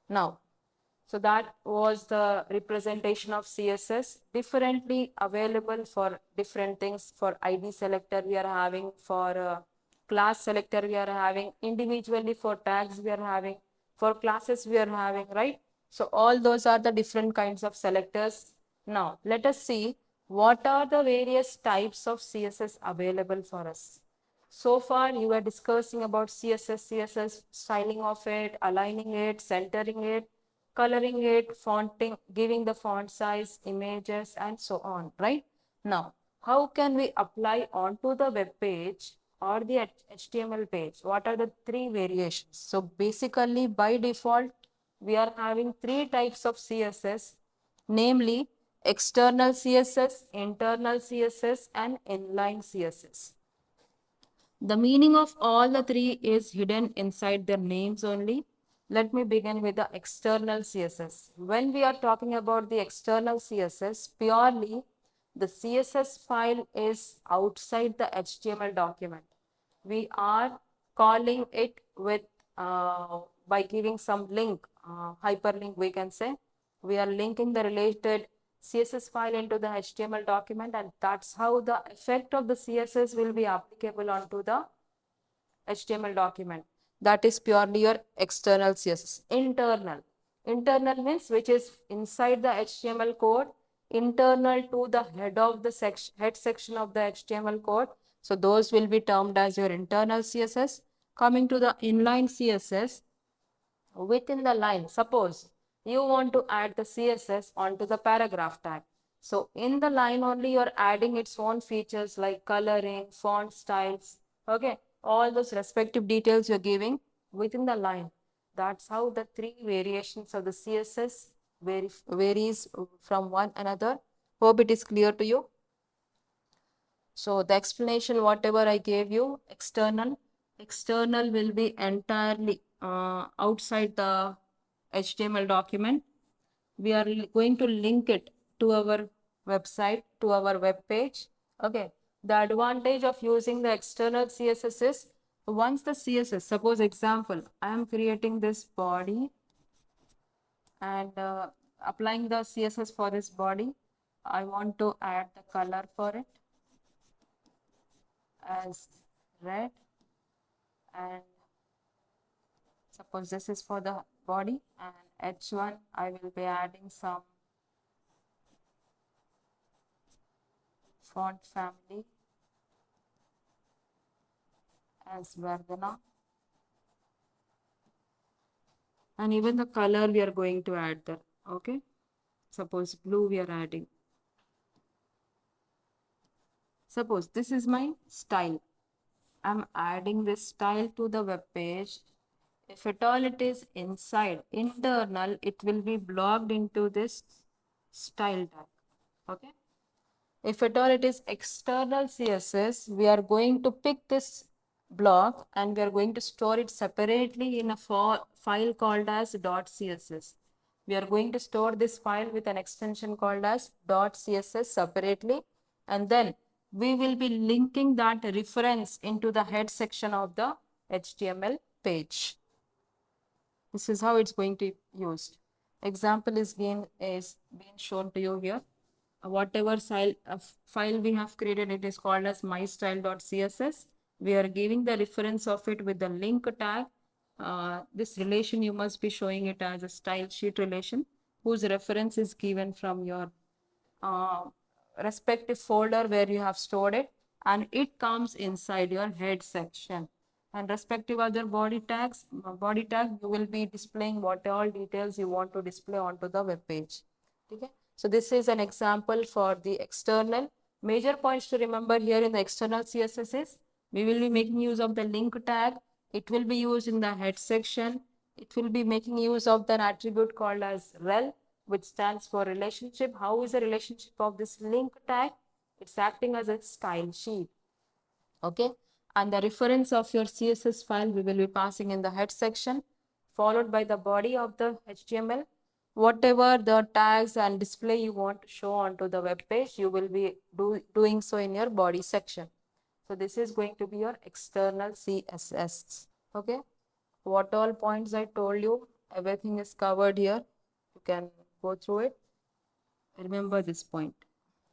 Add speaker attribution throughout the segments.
Speaker 1: Now, so that was the representation of CSS, differently available for different things. For ID selector we are having, for class selector we are having, individually for tags we are having, for classes we are having, right? So all those are the different kinds of selectors. Now let us see what are the various types of CSS available for us. So far you are discussing about CSS, styling of it, aligning it, centering it, coloring it, fonting, giving the font size, images, and so on, right? Now, how can we apply onto the web page or the HTML page? What are the three variations? So basically, by default, we are having three types of CSS, namely external CSS, internal CSS, and inline CSS. The meaning of all the three is hidden inside their names only. Let me begin with the external CSS. When we are talking about the external CSS, purely the CSS file is outside the HTML document. We are calling it with by giving some link, hyperlink we can say. We are linking the related CSS file into the HTML document, and that's how the effect of the CSS will be applicable onto the HTML document. That is purely your external CSS. Internal. Internal means which is inside the HTML code, internal to the head of the head section of the HTML code. So those will be termed as your internal CSS. Coming to the inline CSS, within the line, suppose you want to add the CSS onto the paragraph tag. So in the line only you're adding its own features like coloring, font styles, okay, all those respective details you're giving within the line. That's how the three variations of the CSS varies from one another. Hope it is clear to you. So the explanation, whatever I gave you, external will be entirely outside the HTML document. We are going to link it to our website, to our web page. Okay. The advantage of using the external CSS is, once the CSS, suppose example, I am creating this body and applying the CSS for this body. I want to add the color for it as red, and suppose this is for the body, and H1 I will be adding some font family as Verdana, and even the color we are going to add there. Okay, suppose blue we are adding. Suppose this is my style. I'm adding this style to the web page. If at all it is inside, internal, it will be blocked into this style tag. Okay. If at all it is external CSS, we are going to pick this block and we are going to store it separately in a file called as .css. We are going to store this file with an extension called as .css separately, and then we will be linking that reference into the head section of the HTML page. This is how it's going to be used. Example is being shown to you here. Whatever file we have created, it is called as mystyle.css. We are giving the reference of it with the link tag. This relation, you must be showing it as a style sheet relation whose reference is given from your respective folder where you have stored it, and it comes inside your head section. And respective other body tag, you will be displaying what all details you want to display onto the web page. Okay. So this is an example for the external. Major points to remember here in the external CSS is, we will be making use of the link tag. It will be used in the head section. It will be making use of an attribute called as rel, which stands for relationship. How is the relationship of this link tag? It's acting as a style sheet. Okay. And the reference of your CSS file we will be passing in the head section, followed by the body of the HTML. Whatever the tags and display you want to show onto the web page, you will be doing so in your body section. So this is going to be your external CSS. Okay. What all points I told you, Everything is covered here. You can go through it. Remember this point.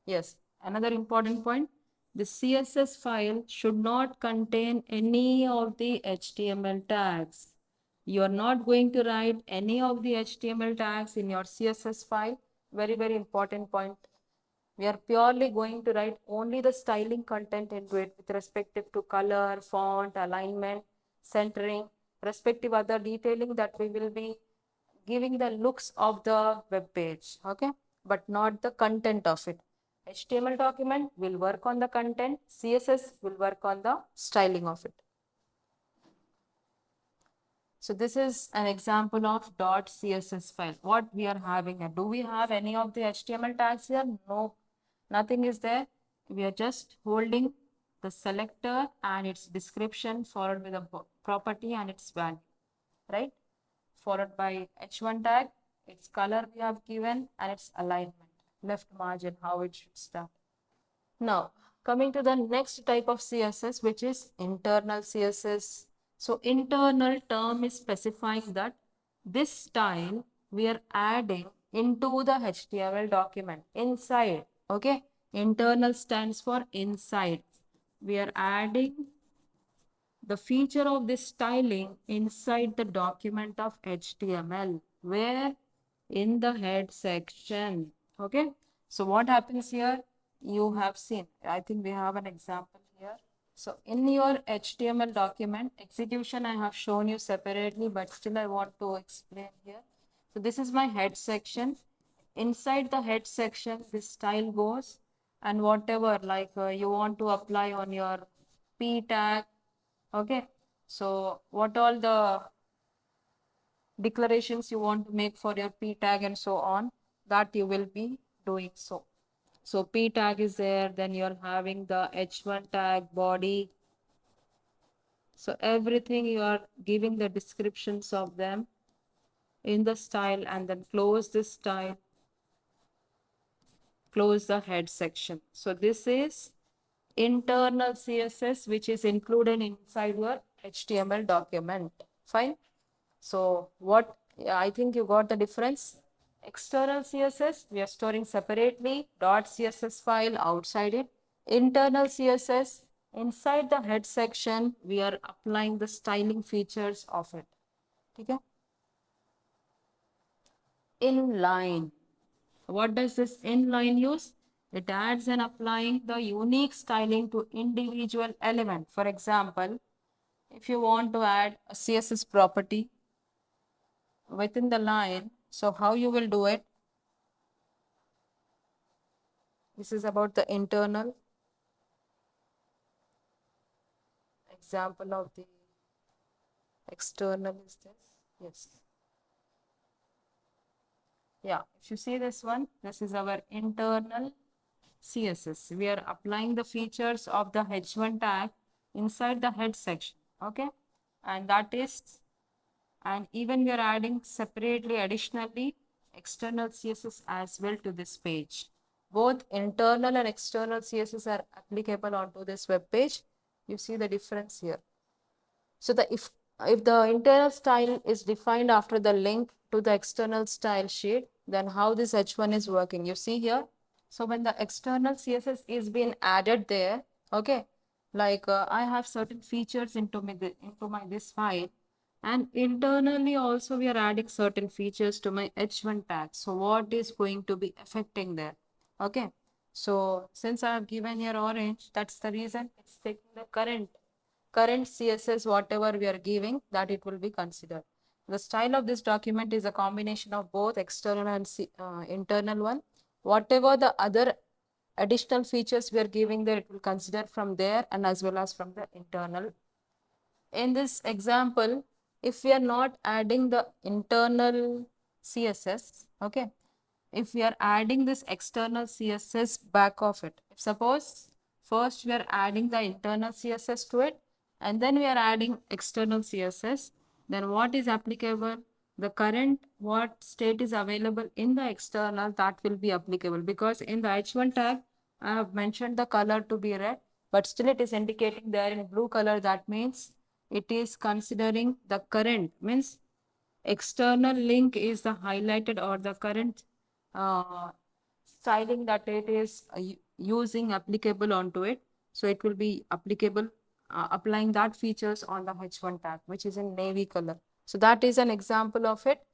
Speaker 1: Yes, another important point. The CSS file should not contain any of the HTML tags. You are not going to write any of the HTML tags in your CSS file. Very, very important point. We are purely going to write only the styling content into it with respective to color, font, alignment, centering, respective other detailing that we will be giving the looks of the web page, okay, but not the content of it. HTML document will work on the content, CSS will work on the styling of it. So this is an example of .css file. What we are having here. Do we have any of the HTML tags here? No, nothing is there. We are just holding the selector and its description followed with a property and its value, right? Followed by h1 tag, its color we have given and its alignment, left margin, how it should start. Now, coming to the next type of CSS, which is internal CSS. So, internal term is specifying that this style we are adding into the HTML document inside. Okay, internal stands for inside. We are adding the feature of this styling inside the document of HTML, where in the head section. Okay, so what happens here? You have seen, I think we have an example here. So in your HTML document, execution I have shown you separately, but still I want to explain here. So this is my head section. Inside the head section, this style goes, and whatever like you want to apply on your p tag. Okay, so what all the declarations you want to make for your p tag and so on, that you will be doing so. So p tag is there, then you're having the h1 tag, body. So everything you are giving the descriptions of them in the style, and then close this style, close the head section. So this is internal CSS, which is included inside your HTML document. Fine. So what, I think you got the difference. External CSS, we are storing separately, .css file outside it. Internal CSS, inside the head section, we are applying the styling features of it. Okay? Inline. What does this inline use? It adds and applying the unique styling to individual element. For example, if you want to add a CSS property within the line, so how you will do it? This is about the internal example of the external is this. Yes. Yeah, if you see this one, this is our internal CSS. We are applying the features of the h1 tag inside the head section. Okay, and that is, and even we are adding separately additionally external CSS as well to this page. Both internal and external CSS are applicable onto this web page. You see the difference here. So if the internal style is defined after the link to the external style sheet, then how this h1 is working, you see here. So when the external CSS is being added there, okay, like I have certain features into my this file, and internally also we are adding certain features to my h1 tag. So what is going to be affecting there? Okay, so since I have given here orange, that's the reason it's taking the current CSS, whatever we are giving, that it will be considered. The style of this document is a combination of both external and internal one. Whatever the other additional features we are giving there, it will consider from there and as well as from the internal. In this example, if we are not adding the internal CSS, okay, if we are adding this external CSS back of it, if suppose first we are adding the internal CSS to it, and then we are adding external CSS, then what is applicable? The current what state is available in the external, that will be applicable, because in the h1 tag I have mentioned the color to be red, but still it is indicating there in blue color. That means it is considering the current, means External link is the highlighted or the current styling that it is using applicable onto it. So it will be applicable, applying that features on the H1 tag, which is in navy color. So that is an example of it.